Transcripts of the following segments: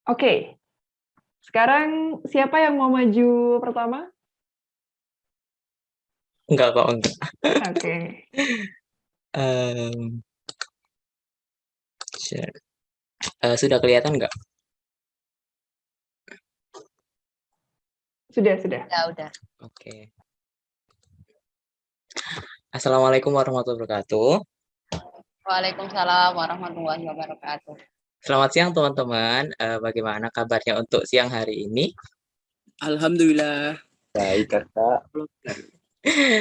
Oke, sekarang siapa yang mau maju pertama? Enggak kok, enggak. Oke, Em, sudah kelihatan nggak? sudah. Udah. Oke. Assalamualaikum warahmatullahi wabarakatuh. Waalaikumsalam warahmatullahi wabarakatuh. Selamat siang teman-teman. Bagaimana kabarnya untuk siang hari ini? Alhamdulillah. Baik, Kakak.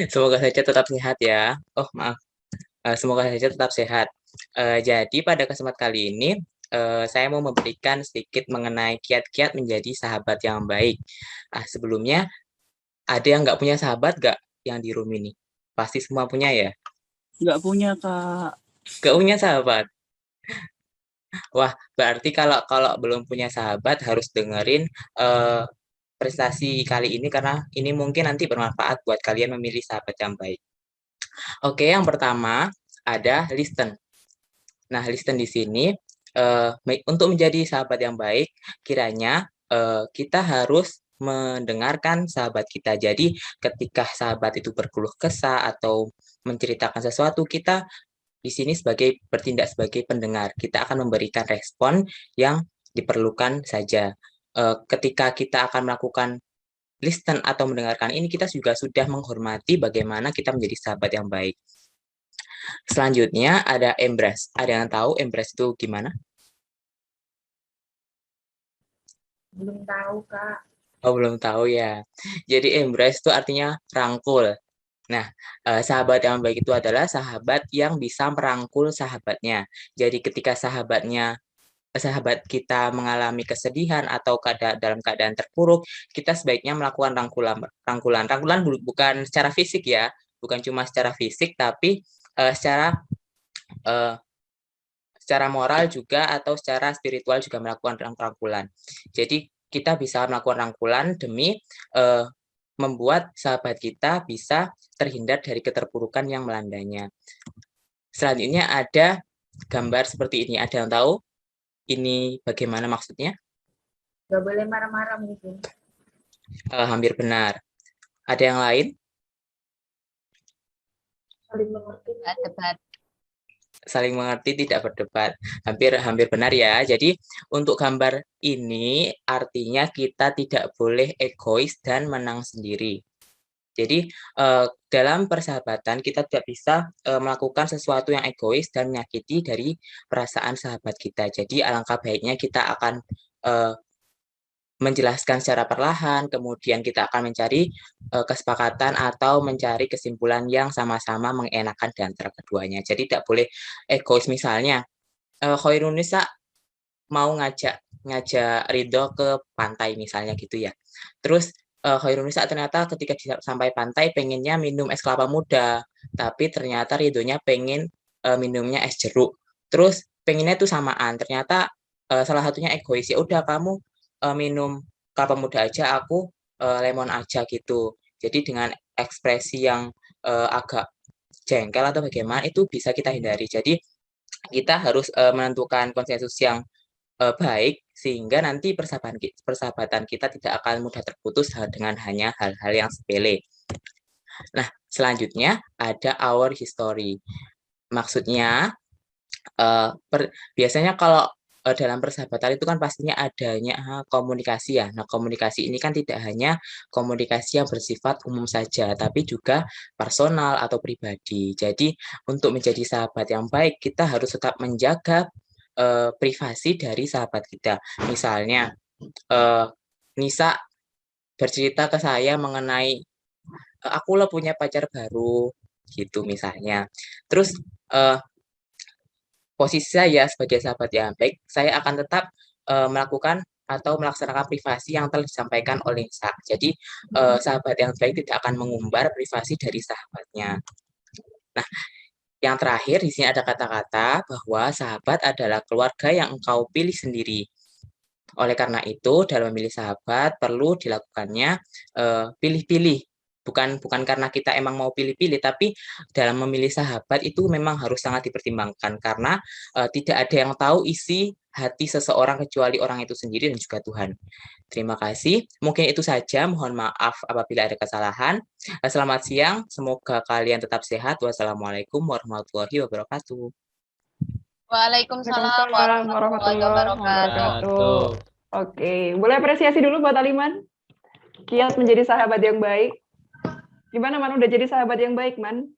Semoga saja tetap sehat ya. Oh, maaf. Semoga saja tetap sehat. Jadi pada kesempatan kali ini, saya mau memberikan sedikit mengenai kiat-kiat menjadi sahabat yang baik. Sebelumnya, ada yang nggak punya sahabat nggak yang di room ini? Pasti semua punya ya? Nggak punya, Kak. Nggak punya sahabat? Wah, berarti kalau kalau belum punya sahabat harus dengerin eh, prestasi kali ini karena ini mungkin nanti bermanfaat buat kalian memilih sahabat yang baik. Oke, yang pertama ada listen. Nah, listen di sini untuk menjadi sahabat yang baik, kiranya kita harus mendengarkan sahabat kita. Jadi, ketika sahabat itu berkeluh kesah atau menceritakan sesuatu, kita di sini sebagai bertindak sebagai pendengar. Kita akan memberikan respon yang diperlukan saja. Ketika kita akan melakukan listen atau mendengarkan ini, kita juga sudah menghormati bagaimana kita menjadi sahabat yang baik. Selanjutnya ada embrace. Ada yang tahu embrace itu gimana? Belum tahu, Kak. Oh, belum tahu ya. Jadi embrace itu artinya rangkul. Nah, sahabat yang baik itu adalah sahabat yang bisa merangkul sahabatnya. Jadi ketika sahabat kita mengalami kesedihan atau dalam keadaan terpuruk, kita sebaiknya melakukan rangkulan. Rangkulan bukan secara fisik ya, bukan cuma secara fisik, tapi eh, secara eh, secara moral juga atau secara spiritual juga melakukan rangkulan. Jadi kita bisa melakukan rangkulan demi membuat sahabat kita bisa terhindar dari keterpurukan yang melandanya. Selanjutnya ada gambar seperti ini. Ada yang tahu ini bagaimana maksudnya? Gak boleh marah-marah mungkin. Hampir benar. Ada yang lain? Saling mengerti. Debat. Saling mengerti, tidak berdebat. Hampir benar ya. Jadi untuk gambar ini artinya kita tidak boleh egois dan menang sendiri. Jadi dalam persahabatan kita tidak bisa melakukan sesuatu yang egois dan menyakiti dari perasaan sahabat kita. Jadi alangkah baiknya kita akan menjelaskan secara perlahan, kemudian kita akan mencari kesepakatan atau mencari kesimpulan yang sama-sama mengenakan di antara keduanya. Jadi tidak boleh egois. Misalnya, Khairunisa mau ngajak Ridho ke pantai misalnya gitu ya. Terus Khairunisa ternyata ketika sampai pantai pengennya minum es kelapa muda, tapi ternyata Ridhonya pengen minumnya es jeruk. Terus pengennya itu samaan, ternyata salah satunya egois. Ya udah kamu minum kelapa muda aja, aku lemon aja gitu. Jadi dengan ekspresi yang agak jengkel atau bagaimana itu bisa kita hindari. Jadi kita harus menentukan konsensus yang baik sehingga nanti persahabatan kita tidak akan mudah terputus dengan hanya hal-hal yang sepele. Nah, selanjutnya ada our history. Maksudnya biasanya kalau dalam persahabatan itu kan pastinya adanya komunikasi ya. Nah, komunikasi ini kan tidak hanya komunikasi yang bersifat umum saja, tapi juga personal atau pribadi. Jadi, untuk menjadi sahabat yang baik, kita harus tetap menjaga privasi dari sahabat kita. Misalnya, Nisa bercerita ke saya mengenai aku lah punya pacar baru, gitu misalnya. Terus, eh, posisi saya sebagai sahabat yang baik, saya akan tetap melakukan atau melaksanakan privasi yang telah disampaikan oleh Nisa. Jadi, sahabat yang baik tidak akan mengumbar privasi dari sahabatnya. Nah, yang terakhir di sini ada kata-kata bahwa sahabat adalah keluarga yang engkau pilih sendiri. Oleh karena itu, dalam memilih sahabat perlu dilakukannya pilih-pilih. Bukan karena kita emang mau pilih-pilih, tapi dalam memilih sahabat itu memang harus sangat dipertimbangkan karena tidak ada yang tahu isi hati seseorang kecuali orang itu sendiri dan juga Tuhan. Terima kasih. Mungkin itu saja. Mohon maaf apabila ada kesalahan. Selamat siang. Semoga kalian tetap sehat. Wassalamualaikum warahmatullahi wabarakatuh. Waalaikumsalam Waalaikumsalam warahmatullahi wabarakatuh. Oke, boleh apresiasi dulu buat Aliman. Kiat menjadi sahabat yang baik. Gimana, Man? Udah jadi sahabat yang baik, Man?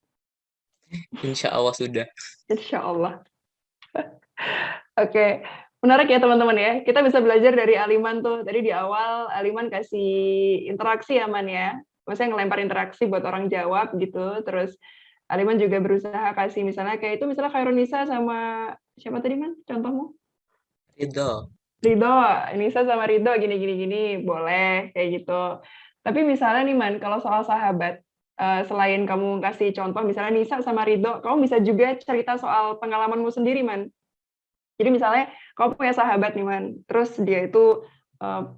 Insya Allah sudah. Insya Allah. Oke, menarik ya teman-teman ya. Kita bisa belajar dari Aliman tuh. Tadi di awal Aliman kasih interaksi ya, Man ya. Maksudnya ngelempar interaksi buat orang jawab gitu. Terus Aliman juga berusaha kasih misalnya kayak itu, misalnya Khairunisa sama siapa tadi, Man? Contohmu? Ridho. Nisa sama Ridho gini, boleh kayak gitu. Tapi misalnya nih, Man, kalau soal sahabat, selain kamu kasih contoh misalnya Nisa sama Ridho, kamu bisa juga cerita soal pengalamanmu sendiri, Man. Jadi misalnya kamu punya sahabat nih, Man, terus dia itu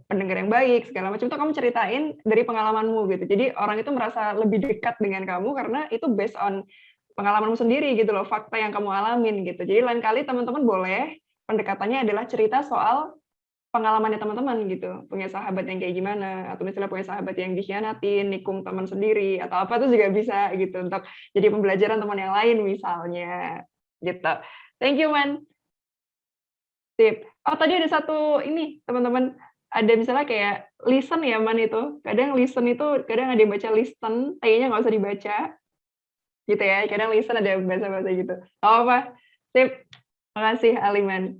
pendengar yang baik segala macam, itu kamu ceritain dari pengalamanmu gitu. Jadi orang itu merasa lebih dekat dengan kamu karena itu based on pengalamanmu sendiri gitu loh, fakta yang kamu alamin gitu. Jadi lain kali teman-teman boleh pendekatannya adalah cerita soal pengalamannya teman-teman gitu, punya sahabat yang kayak gimana, atau misalnya punya sahabat yang dikhianatin, nikung teman sendiri, atau apa itu juga bisa gitu, untuk jadi pembelajaran teman yang lain misalnya, gitu. Thank you, Man. Sip. Oh, tadi ada satu ini, teman-teman, ada misalnya kayak listen ya, Man, itu. Kadang listen itu, kadang ada yang baca listen, kayaknya nggak usah dibaca, gitu ya. Kadang listen ada bahasa-bahasa gitu. Oh, apa? Sip. Makasih, Aliman.